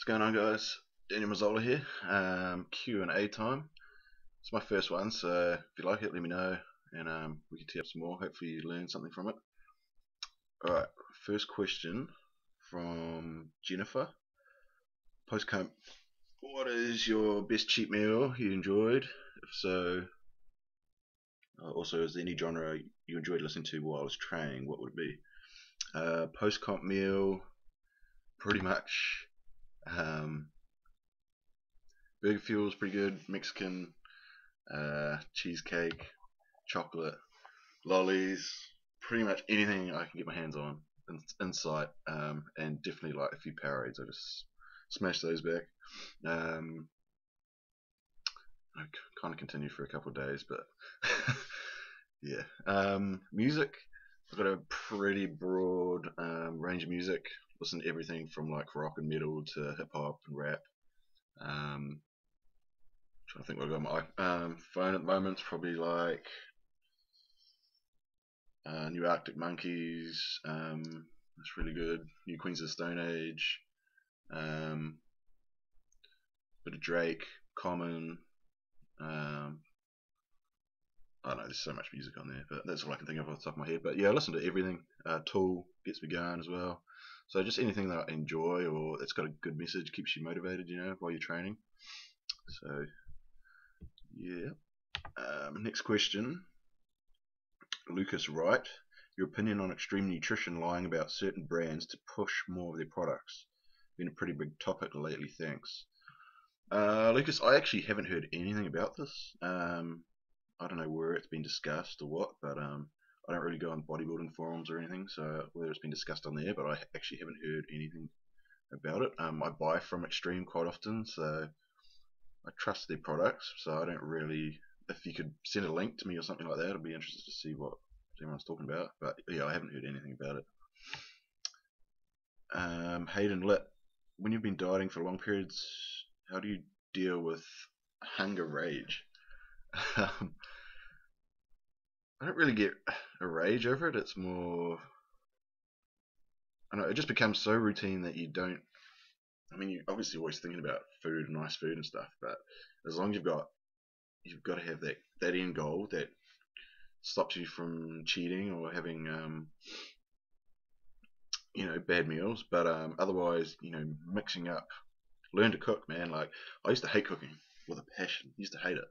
What's going on, guys? Daniel Mazzola here. Q&A time. It's my first one, so if you like it, let me know, and we can tee up some more. Hopefully, you learn something from it. All right, first question from Jennifer. Post-camp, what is your best cheap meal you enjoyed? If so, also, is there any genre you enjoyed listening to while I was training? What would it be? Post-comp meal, pretty much. Um, Burger Fuel's pretty good. Mexican, cheesecake, chocolate, lollies, pretty much anything I can get my hands on in sight, and definitely like a few Powerades. I just smash those back. Um, I kind of continue for a couple of days, but yeah. Music, I've got a pretty broad range of music. Listen to everything from like rock and metal to hip hop and rap. Trying to think what I've got on my phone at the moment. It's probably like New Arctic Monkeys. That's really good. New Queens of the Stone Age. Um, Bit of Drake, Common. I don't know. There's so much music on there, but that's all I can think of off the top of my head. But yeah, I listen to everything. Tool gets me going as well. So just anything that I enjoy or that's got a good message keeps you motivated, while you're training. So yeah. Next question. Lucas Wright, your opinion on extreme nutrition lying about certain brands to push more of their products. Been a pretty big topic lately, thanks. Lucas, I actually haven't heard anything about this. I don't know where it's been discussed or what, but I don't really go on bodybuilding forums or anything, so whether it's been discussed on there, but I actually haven't heard anything about it. I buy from Extreme quite often, so I trust their products, so I don't really. If you could send a link to me or something like that, I'd be interested to see what everyone's talking about. But yeah, I haven't heard anything about it. Hayden Lit, when you've been dieting for long periods, how do you deal with hunger rage? I don't really get a rage over it. It's more, I don't know, it just becomes so routine that you don't. I mean, you're obviously always thinking about food and nice food and stuff, but as long as you've got to have that end goal that stops you from cheating or having bad meals. But otherwise, mixing up, learn to cook, man. Like I used to hate cooking with a passion. Used to hate it.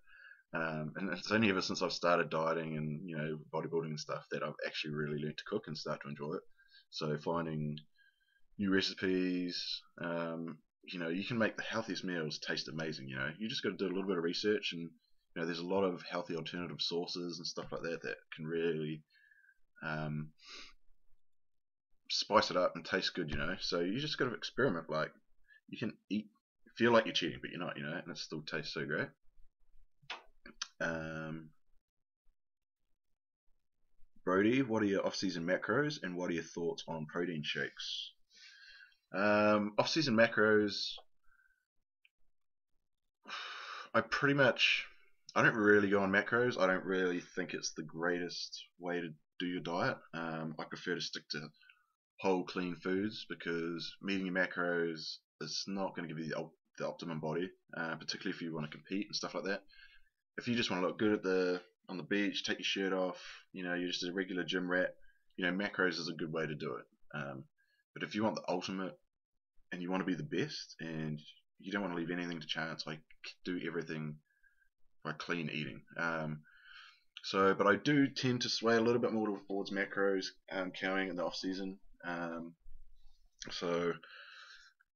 And it's only ever since I've started dieting and bodybuilding and stuff that I've actually really learned to cook and start to enjoy it. So finding new recipes, you can make the healthiest meals taste amazing. You just got to do a little bit of research, and there's a lot of healthy alternative sources and stuff like that that can really um, spice it up and taste good. So you just got to experiment. Like you can feel like you're cheating, but you're not. And it still tastes so great. Um, Brody, what are your off-season macros, and what are your thoughts on protein shakes? Off-season macros, I don't really go on macros. I don't really think it's the greatest way to do your diet. I prefer to stick to whole, clean foods because meeting your macros is not going to give you the optimum body, particularly if you want to compete and stuff like that. If you just want to look good on the beach, take your shirt off, you're just a regular gym rat, macros is a good way to do it. But if you want the ultimate and you want to be the best and you don't want to leave anything to chance, like do everything by clean eating. But I do tend to sway a little bit more towards macros, counting in the off season. So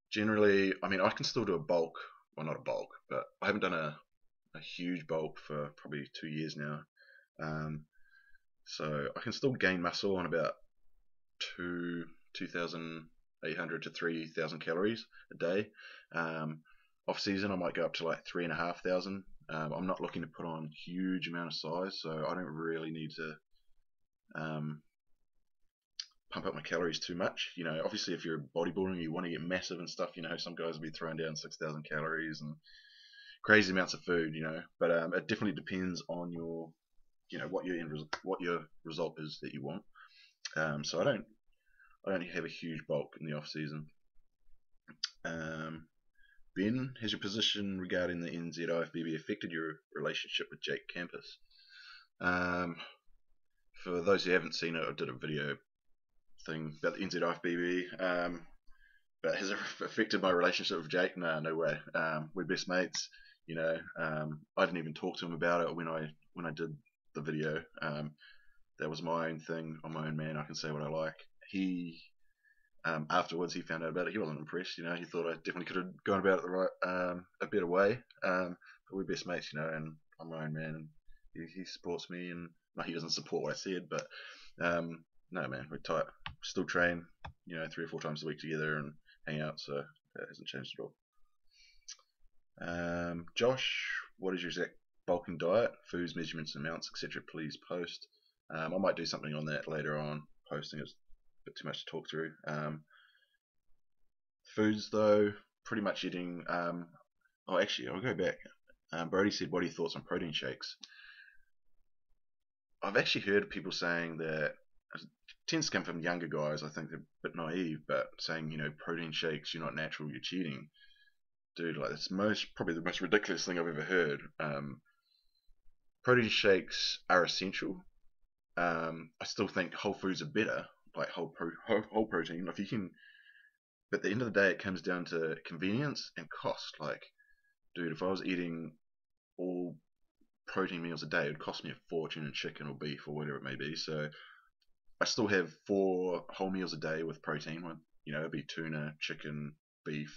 generally, I mean, I can still do a bulk, well, not a bulk, but I haven't done a huge bulk for probably 2 years now. So I can still gain muscle on about 2,800 to 3,000 calories a day. Off season, I might go up to like 3,500. I'm not looking to put on huge amount of size, so I don't really need to pump up my calories too much. Obviously, if you're a bodybuilder and you want to get massive and stuff, some guys will be throwing down 6,000 calories and crazy amounts of food. But it definitely depends on your, what your result is that you want. So I don't have a huge bulk in the off season. Ben, has your position regarding the NZIFBB affected your relationship with Jake Campus? Um, for those who haven't seen it, I did a video thing about the NZIFBB. But has it affected my relationship with Jake? No, no way. We're best mates. You know, I didn't even talk to him about it when I did the video. That was my own thing. I'm my own man. I can say what I like. He afterwards he found out about it. He wasn't impressed. You know, he thought I definitely could have gone about it the right a better way. But we're best mates. You know, and I'm my own man. And he supports me, and no, he doesn't support what I said, but no, man, we're tight. Still train, you know, 3 or 4 times a week together and hang out. So that hasn't changed at all. Josh, what is your exact bulking diet? Foods, measurements, amounts, etc. Please post. I might do something on that later on. Posting is a bit too much to talk through. Foods though, pretty much eating. Oh, actually, I'll go back. Brody said, "What are your thoughts on protein shakes?" I've actually heard people saying that it tends to come from younger guys. I think they're a bit naive, but saying, you know, protein shakes, you're not natural, you're cheating. Dude, like it's probably the most ridiculous thing I've ever heard. Protein shakes are essential. I still think whole foods are better, like whole protein. If you can, but at the end of the day, it comes down to convenience and cost. Like, dude, if I was eating all protein meals a day, it would cost me a fortune in chicken or beef or whatever it may be. So I still have 4 whole meals a day with protein. You know, it'd be tuna, chicken, beef,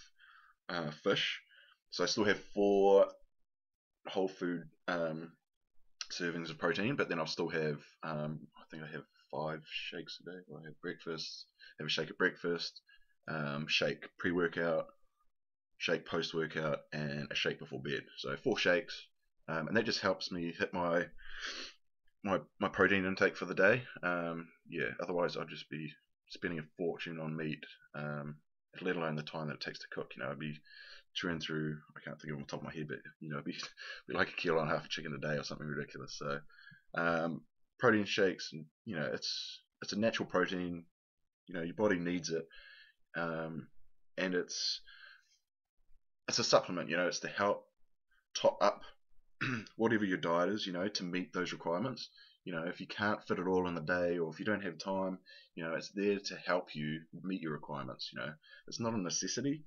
fish. So I still have 4 whole food servings of protein, but then I'll still have, I think I have 5 shakes a day. I have breakfast, have a shake at breakfast, shake pre-workout, shake post-workout, and a shake before bed. So 4 shakes, and that just helps me hit my protein intake for the day. Yeah, otherwise I'd just be spending a fortune on meat, let alone the time that it takes to cook. You know, I'd be chewing through, I can't think of it on the top of my head, but you know, it'd be like 1.5 kilo of chicken a day or something ridiculous. So protein shakes, you know, it's a natural protein. You know, your body needs it, and it's a supplement. You know, it's to help top up whatever your diet is, you know, to meet those requirements. You know, if you can't fit it all in the day, or if you don't have time, you know, it's there to help you meet your requirements. You know, it's not a necessity,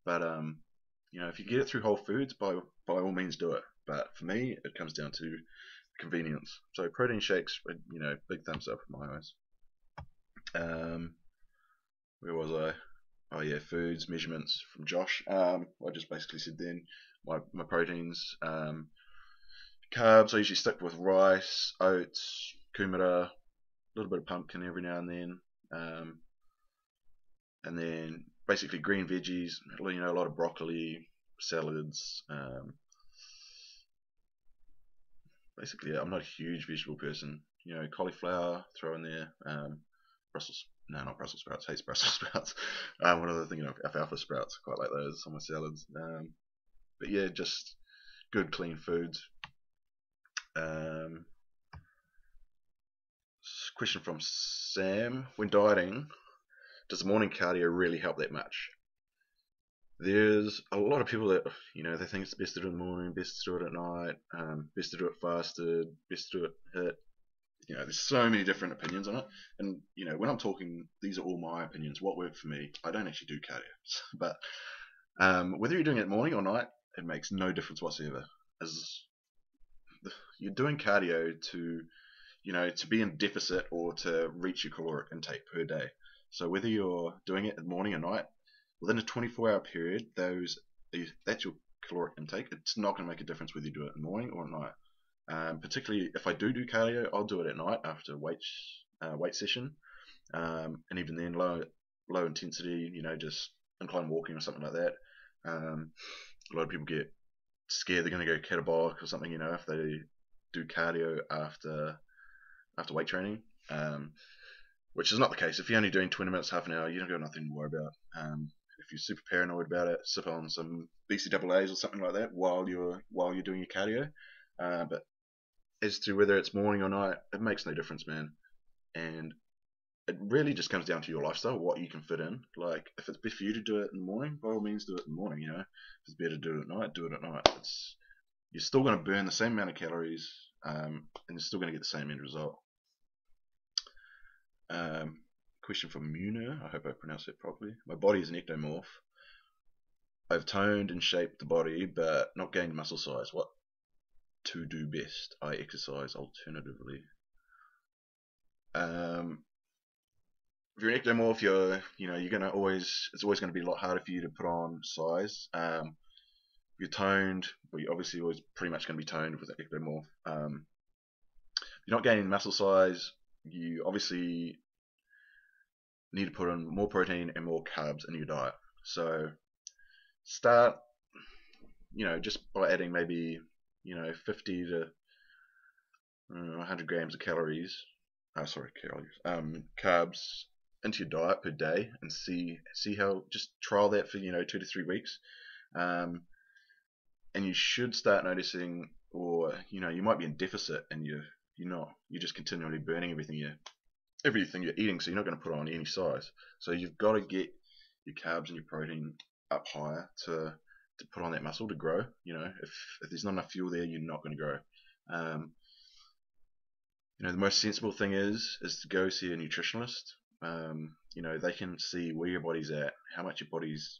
but you know, if you get it through whole foods, by all means do it. But for me, it comes down to convenience. So protein shakes, you know, big thumbs up in my eyes. Where was I? Oh yeah, foods measurements from Josh. I just basically said then my proteins. Carbs, I usually stick with rice, oats, kumara, a little bit of pumpkin every now and then. And then basically green veggies, you know, a lot of broccoli, salads. Basically, yeah, I'm not a huge vegetable person. You know, cauliflower, throw in there. Not Brussels sprouts. Hates Brussels sprouts. What other thing? You know, alfalfa sprouts. Quite like those on my salads. But yeah, just good clean foods. Question from Sam: when dieting, does the morning cardio really help that much? There's a lot of people that, you know, they think it's best to do it in the morning, best to do it at night, best to do it fasted, best to do it HIIT. You know, there's so many different opinions on it. And, you know, when I'm talking, these are all my opinions. What worked for me, I don't actually do cardio. But whether you're doing it morning or night, it makes no difference whatsoever. As you're doing cardio to, you know, to be in deficit or to reach your caloric intake per day. So whether you're doing it in the morning or night, within a 24-hour period, that's your caloric intake. It's not going to make a difference whether you do it in the morning or at night. Particularly if I do cardio, I'll do it at night after a weight session, and even then low intensity, you know, just incline walking or something like that. A lot of people get scared they're going to go catabolic or something, you know, if they do cardio after weight training, which is not the case. If you're only doing 20 minutes, half an hour, you don't got nothing to worry about. If you're super paranoid about it, sip on some BCAAs or something like that while you're doing your cardio. But as to whether it's morning or night, it makes no difference, man. And it really just comes down to your lifestyle, what you can fit in. Like, if it's best for you to do it in the morning, by all means do it in the morning, If it's better to do it at night, do it at night. You're still going to burn the same amount of calories, and you're still going to get the same end result. Question from Muna, I hope I pronounced it properly. My body is an ectomorph. I've toned and shaped the body, but not gained muscle size. What to do best? I exercise alternatively. If you're an ectomorph, you're gonna it's always gonna be a lot harder for you to put on size. If you're toned, well, you're obviously always pretty much gonna be toned with an ectomorph. If you're not gaining muscle size, you obviously need to put on more protein and more carbs in your diet. So start, just by adding maybe, 50 to 100 grams of calories. Carbs into your diet per day, and see how. Just trial that for 2 to 3 weeks, and you should start noticing, or you might be in deficit, and you're not. You're just continually burning everything you're eating, so you're not going to put on any size. So you've got to get your carbs and your protein up higher to put on that muscle to grow. If there's not enough fuel there, you're not going to grow. The most sensible thing is to go see a nutritionist. They can see where your body's at, how much your body's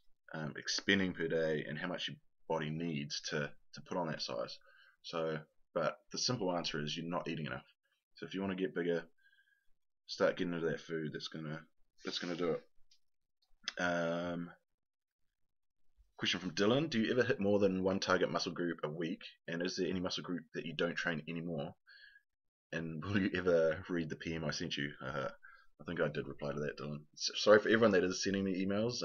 expending per day, and how much your body needs to put on that size. So, but the simple answer is you're not eating enough. So if you want to get bigger, start getting into that food that's gonna do it. Question from Dylan: do you ever hit more than one target muscle group a week? And is there any muscle group that you don't train anymore? And will you ever read the PM I sent you? I think I did reply to that, Dylan. Sorry for everyone that is sending me emails.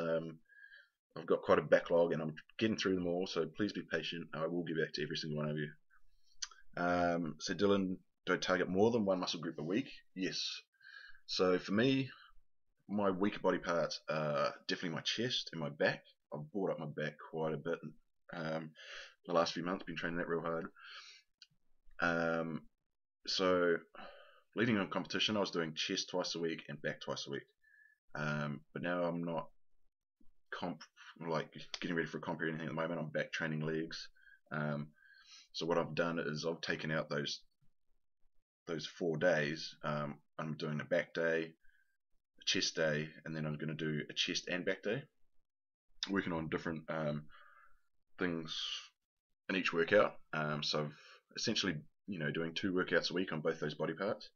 I've got quite a backlog and I'm getting through them all, so please be patient. I will get back to every single one of you. So Dylan, do I target more than one muscle group a week? Yes. So for me, my weaker body parts are definitely my chest and my back. I've brought up my back quite a bit the last few months, been training that real hard. So leading on competition, I was doing chest twice a week and back twice a week. But now I'm not getting ready for a comp or anything at the moment. I'm back training legs. So what I've done is I've taken out those 4 days. I'm doing a back day, a chest day, and then I'm going to do a chest and back day, working on different things in each workout. So I've essentially doing 2 workouts a week on both those body parts,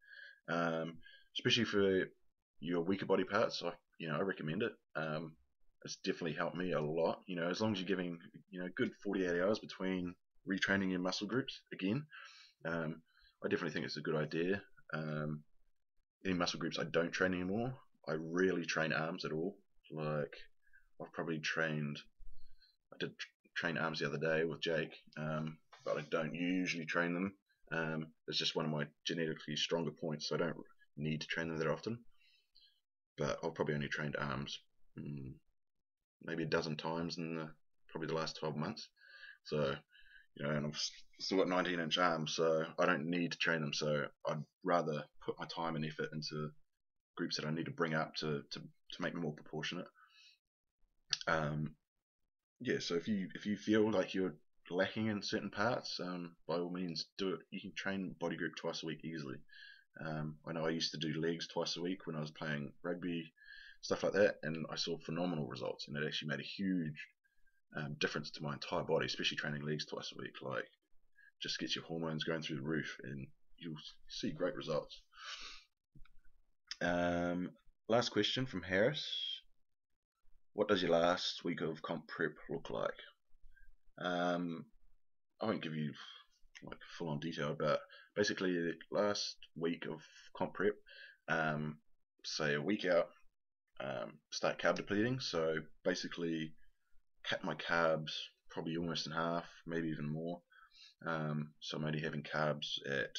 especially for your weaker body parts. I recommend it. It's definitely helped me a lot. As long as you're giving good 48 hours between retraining your muscle groups again, I definitely think it's a good idea. Any muscle groups I don't train anymore, I rarely train arms at all. Like I did train arms the other day with Jake, but I don't usually train them. It's just one of my genetically stronger points, so I don't need to train them that often. But I've probably only trained arms maybe a dozen times in probably the last 12 months. So, and I've still got 19-inch arms, so I don't need to train them. So I'd rather put my time and effort into groups that I need to bring up to make me more proportionate. So if you feel like you're lacking in certain parts, by all means do it. You can train body group twice a week easily. I know I used to do legs twice a week when I was playing rugby, stuff like that, and I saw phenomenal results, and it actually made a huge difference to my entire body, especially training legs twice a week. Like, just gets your hormones going through the roof, and you'll see great results. Last question from Harris: what does your last week of comp prep look like? I won't give you like full on detail, but basically the last week of comp prep, say a week out, start carb depleting. So basically cut my carbs probably almost in half, maybe even more. So I'm only having carbs at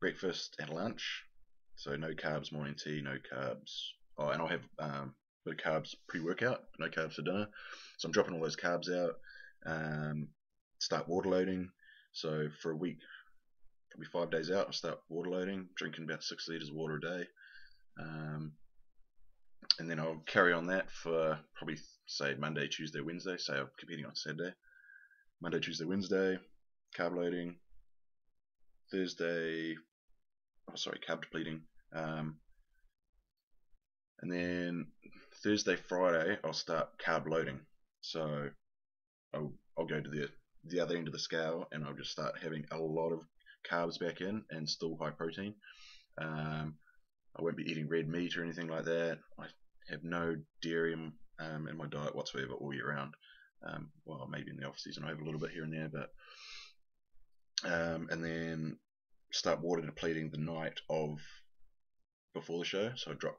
breakfast and lunch. So no carbs morning tea, no carbs. Oh, and I'll have a bit of carbs pre-workout, no carbs for dinner. So I'm dropping all those carbs out. Start water loading. So for a week, probably 5 days out, I'll start water loading, drinking about 6 liters of water a day. And then I'll carry on that for probably say Monday, Tuesday, Wednesday. Say I'm competing on Saturday. Monday, Tuesday, Wednesday, carb loading. Thursday, carb depleting. And then Thursday, Friday, I'll start carb loading. So I'll go to the other end of the scale, and I'll just start having a lot of carbs back in, and still high protein. I won't be eating red meat or anything like that. I have no dairy in my diet whatsoever all year round. Well, maybe in the off season I have a little bit here and there, but and then start water depleting the night of before the show. So I drop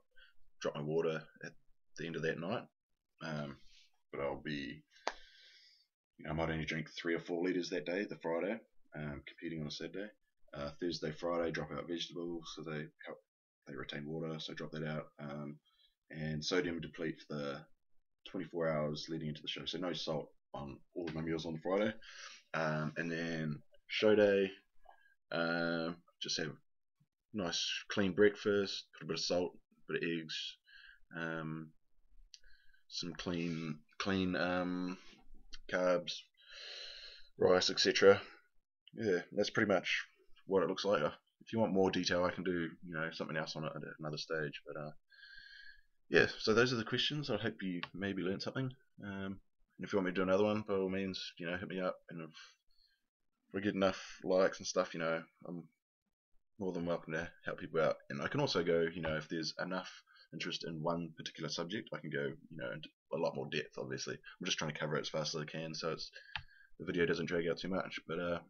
my water at the end of that night. But I'll be, I might only drink 3 or 4 liters that day, the Friday, competing on a Saturday. Thursday, Friday, drop out vegetables so they retain water, so drop that out. And sodium deplete for the 24 hours leading into the show. So no salt on all of my meals on the Friday. And then show day, just have nice clean breakfast, put a bit of salt, a bit of eggs, some clean carbs, rice, etc. Yeah, that's pretty much what it looks like. If you want more detail, I can do something else on it at another stage. But yeah, so those are the questions. I hope you maybe learned something. And if you want me to do another one, by all means, hit me up. And if we get enough likes and stuff, I'm more than welcome to help people out. And I can also go, if there's enough interest in one particular subject, I can go, into a lot more depth. Obviously, I'm just trying to cover it as fast as I can, so the video doesn't drag out too much. But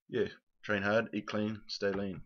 yeah, train hard, eat clean, stay lean.